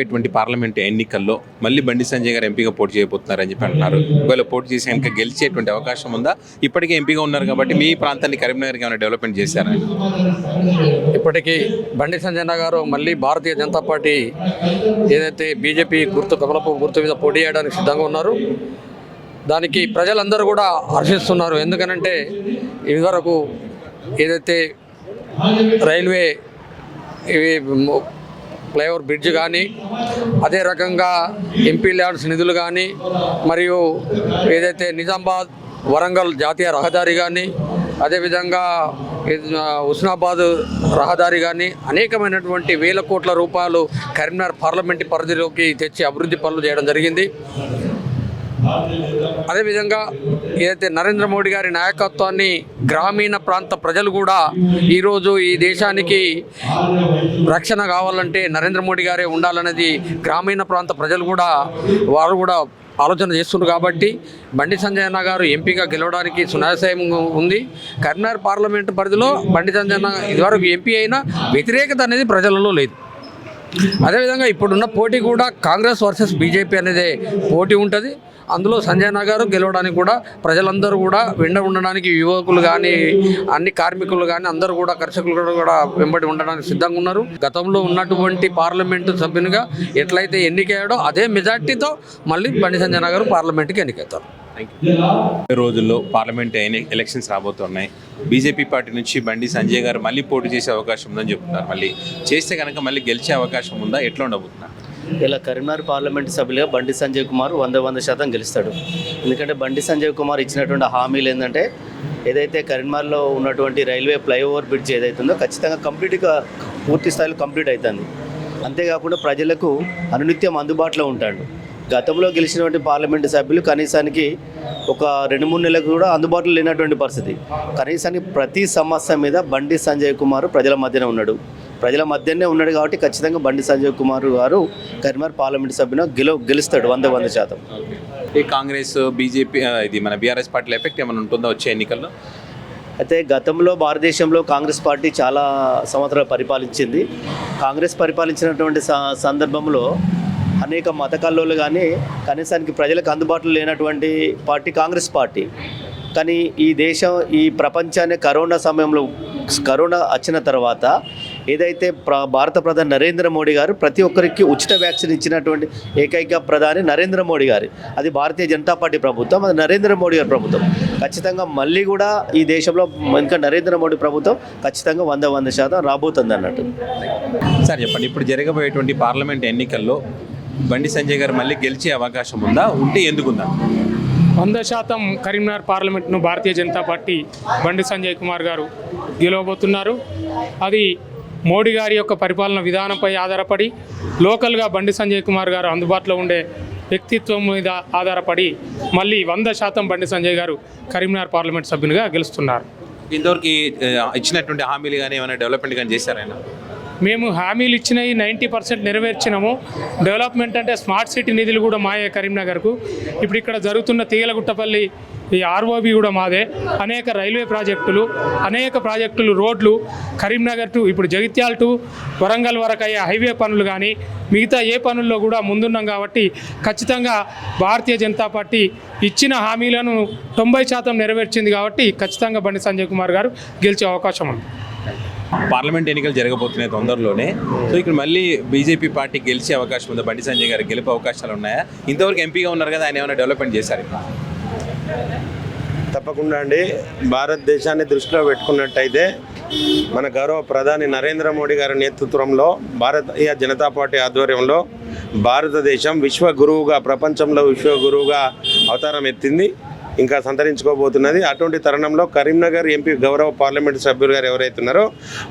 ఇటువంటి పార్లమెంట్ ఎన్నికల్లో మళ్ళీ బండి సంజయ్ గారు ఎంపీగా పోటీ చేయబోతున్నారని చెప్పి అంటున్నారు. ఒకవేళ పోటీ చేసి కనుక గెలిచేటువంటి అవకాశం ఉందా? ఇప్పటికే ఎంపీగా ఉన్నారు కాబట్టి మీ ప్రాంతాన్ని కరీంనగర్కి ఏమైనా డెవలప్మెంట్ చేశారా? ఇప్పటికీ బండి సంజయ్ గారు మళ్ళీ భారతీయ జనతా పార్టీ ఏదైతే బీజేపీ కమలపు గుర్తు మీద పోటీ చేయడానికి సిద్ధంగా ఉన్నారు. దానికి ప్రజలందరూ కూడా హర్షిస్తున్నారు. ఎందుకనంటే ఇదివరకు ఏదైతే రైల్వే ఇవి ఫ్లైఓవర్ బ్రిడ్జ్ కానీ, అదే రకంగా ఎంపీ ల్యాండ్స్ నిధులు కానీ, మరియు ఏదైతే నిజామాబాద్ వరంగల్ జాతీయ రహదారి కానీ, అదేవిధంగా హుస్నాబాద్ రహదారి కానీ అనేకమైనటువంటి వేల కోట్ల రూపాయలు కరీంనగర్ పార్లమెంటు పరిధిలోకి తెచ్చి అభివృద్ధి పనులు చేయడం జరిగింది. అదేవిధంగా ఏదైతే నరేంద్ర మోడీ గారి నాయకత్వాన్ని గ్రామీణ ప్రాంత ప్రజలు కూడా ఈరోజు ఈ దేశానికి రక్షణ కావాలంటే నరేంద్ర మోడీ గారే ఉండాలనేది గ్రామీణ ప్రాంత ప్రజలు కూడా వారు కూడా ఆలోచన చేస్తున్నారు. కాబట్టి బండి సంజయ్ అన్న గారు ఎంపీగా గెలవడానికి సునాయాసం ఉంది. కరీంనగర్ పార్లమెంటు పరిధిలో బండి సంజయ్ అన్న ఇదివరకు ఎంపీ అయినా వ్యతిరేకత అనేది ప్రజలలో లేదు. అదేవిధంగా ఇప్పుడున్న పోటీ కూడా కాంగ్రెస్ వర్సెస్ బీజేపీ అనేది పోటీ ఉంటుంది. అందులో సంజయ్ గారు గెలవడానికి కూడా ప్రజలందరూ కూడా వెంట ఉండడానికి, యువకులు కానీ, అన్ని కార్మికులు కానీ అందరూ కూడా, కర్షకులు కూడా వెంబడి ఉండడానికి సిద్ధంగా ఉన్నారు. గతంలో ఉన్నటువంటి పార్లమెంటు సభ్యునిగా ఎట్లయితే ఎన్నికయ్యాడో అదే మెజార్టీతో మళ్ళీ బండి సంజయ్ గారు పార్లమెంట్కి ఎన్నికవుతారు. రోజుల్లో పార్లమెంట్ ఎలక్షన్స్ రాబోతున్నాయి. బీజేపీ పార్టీ నుంచి బండి సంజయ్ గారు మళ్ళీ పోటీ చేసే అవకాశం ఉందని చెప్తున్నారు. మళ్ళీ చేస్తే కనుక మళ్ళీ గెలిచే అవకాశం ఉందా? ఎట్లా ఉండబోతున్నారు? ఇలా కరీంనగర్ పార్లమెంటు సభ్యులుగా బండి సంజయ్ కుమార్ 100% గెలుస్తాడు. ఎందుకంటే బండి సంజయ్ కుమార్ ఇచ్చినటువంటి హామీలు ఏంటంటే ఏదైతే కరీంనగర్లో ఉన్నటువంటి రైల్వే ఫ్లైఓవర్ బ్రిడ్జ్ ఏదైతుందో ఖచ్చితంగా కంప్లీట్గా పూర్తి స్థాయిలో కంప్లీట్ అవుతుంది. అంతేకాకుండా ప్రజలకు అనునిత్యం అందుబాటులో ఉంటాడు. గతంలో గెలిచినటువంటి పార్లమెంటు సభ్యులు కనీసానికి ఒక 2-3 నెలలకు కూడా అందుబాటులో లేనటువంటి పరిస్థితి. కనీసానికి ప్రతి సమస్య మీద బండి సంజయ్ కుమార్ ప్రజల మధ్యనే ఉన్నాడు. ప్రజల మధ్యనే ఉన్నాడు కాబట్టి ఖచ్చితంగా బండి సంజయ్ కుమార్ గారు కరీంనగర్ పార్లమెంటు సభ్యున గెలుస్తాడు 100%. ఈ కాంగ్రెస్, బీజేపీ, ఇది మన బీఆర్ఎస్ పార్టీల ఎఫెక్ట్ ఏమైనా ఉంటుందో వచ్చే ఎన్నికల్లో? అయితే గతంలో భారతదేశంలో కాంగ్రెస్ పార్టీ చాలా సంవత్సరాలు పరిపాలించింది. కాంగ్రెస్ పరిపాలించినటువంటి సందర్భంలో అనేక మత కల్లోలు కానీ కనీసానికి ప్రజలకు అందుబాటులో లేనటువంటి పార్టీ కాంగ్రెస్ పార్టీ. కానీ ఈ ప్రపంచాన్ని కరోనా వచ్చిన తర్వాత ఏదైతే భారత ప్రధాని నరేంద్ర మోడీ గారు ప్రతి ఒక్కరికి ఉచిత వ్యాక్సిన్ ఇచ్చినటువంటి ఏకైక ప్రధాని నరేంద్ర మోడీ గారు. అది భారతీయ జనతా పార్టీ ప్రభుత్వం, అది నరేంద్ర మోడీ గారి ప్రభుత్వం. ఖచ్చితంగా మళ్ళీ కూడా ఈ దేశంలో ఇంకా నరేంద్ర మోడీ ప్రభుత్వం ఖచ్చితంగా 100% రాబోతుంది అన్నట్టు. సార్ చెప్పండి, ఇప్పుడు జరగబోయేటువంటి పార్లమెంట్ ఎన్నికల్లో బండి సంజయ్ గారు మళ్ళీ గెలిచే అవకాశం ఉందా? ఉంటే ఎందుకుందా? 100% కరీంనగర్ పార్లమెంట్ను భారతీయ జనతా పార్టీ బండి సంజయ్ కుమార్ గారు గెలవబోతున్నారు. అది మోడీ గారి యొక్క పరిపాలన విధానంపై ఆధారపడి, లోకల్గా బండి సంజయ్ కుమార్ గారు అందుబాటులో ఉండే వ్యక్తిత్వం మీద ఆధారపడి మళ్ళీ 100% బండి సంజయ్ గారు కరీంనగర్ పార్లమెంట్ సభ్యునిగా గెలుస్తున్నారు. ఇంతవరకు ఇచ్చినటువంటి హామీలు కానీ ఏమైనా డెవలప్మెంట్ కానీ చేశారైనా? మేము హామీలు ఇచ్చినవి 90% నెరవేర్చినాము. డెవలప్మెంట్ అంటే స్మార్ట్ సిటీ నిధులు కూడా మాయే కరీంనగర్కు. ఇప్పుడు ఇక్కడ జరుగుతున్న తీగలగుట్టపల్లి ఈ ఆర్ఓబి కూడా మాదే. అనేక రైల్వే ప్రాజెక్టులు, రోడ్లు, కరీంనగర్ టు ఇప్పుడు జగిత్యాల టు వరంగల్ వరకు అయ్యే హైవే పనులు కానీ మిగతా ఏ పనుల్లో కూడా ముందున్నాం. కాబట్టి ఖచ్చితంగా భారతీయ జనతా పార్టీ ఇచ్చిన హామీలను 90% నెరవేర్చింది. కాబట్టి ఖచ్చితంగా బండి సంజయ్ కుమార్ గారు గెలిచే అవకాశం ఉంది. పార్లమెంట్ ఎన్నికలు జరగబోతున్నాయి తొందరలోనే. సో ఇక్కడ మళ్ళీ బీజేపీ పార్టీ గెలిచే అవకాశం ఉందా? బండి సంజయ్ గారు గెలిపే అవకాశాలు ఉన్నాయా? ఇంతవరకు ఎంపీగా ఉన్నారు కదా, ఆయన ఏమైనా డెవలప్మెంట్ చేశారు? తప్పకుండా అండి. భారతదేశాన్ని దృష్టిలో పెట్టుకున్నట్టయితే మన గౌరవ ప్రధాని నరేంద్ర మోడీ గారి నేతృత్వంలో భారతీయ జనతా పార్టీ ఆధ్వర్యంలో భారతదేశం విశ్వగురువుగా, ప్రపంచంలో విశ్వగురువుగా అవతారం ఎత్తింది, ఇంకా సంతరించుకోబోతున్నది. అటువంటి తరుణంలో కరీంనగర్ ఎంపీ గౌరవ పార్లమెంటు సభ్యులు గారు ఎవరైతే ఉన్నారో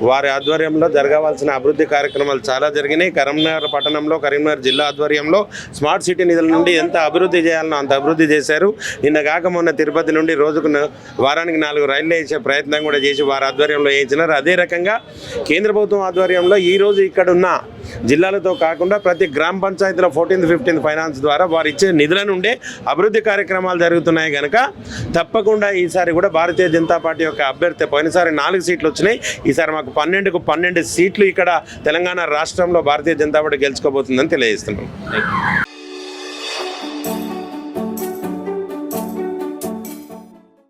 వారి ఆధ్వర్యంలో జరగవలసిన అభివృద్ధి కార్యక్రమాలు చాలా జరిగినాయి. కరీంనగర్ పట్టణంలో, కరీంనగర్ జిల్లా ఆధ్వర్యంలో స్మార్ట్ సిటీ నిధుల నుండి ఎంత అభివృద్ధి చేయాలనో అంత అభివృద్ధి చేశారు. నిన్న కాక మొన్న తిరుపతి నుండి వారానికి 4 రైళ్లు వేసే ప్రయత్నం కూడా చేసి వారి ఆధ్వర్యంలో వేయించినారు. అదే రకంగా కేంద్ర ప్రభుత్వం ఆధ్వర్యంలో ఈరోజు ఇక్కడ ఉన్న జిల్లాలతో కాకుండా ప్రతి గ్రామ పంచాయతీలో 14th 15th ఫైనాన్స్ ద్వారా వారు ఇచ్చే నిధుల నుండే అభివృద్ధి కార్యక్రమాలు జరుగుతున్నాయి కనుక తప్పకుండా ఈసారి కూడా భారతీయ జనతా పార్టీ యొక్క అభ్యర్థి పోయినసారి 4 సీట్లు వచ్చినాయి, ఈసారి మాకు 12కు 12 సీట్లు ఇక్కడ తెలంగాణ రాష్ట్రంలో భారతీయ జనతా పార్టీ గెలుచుకోబోతుందని తెలియజేస్తున్నాం.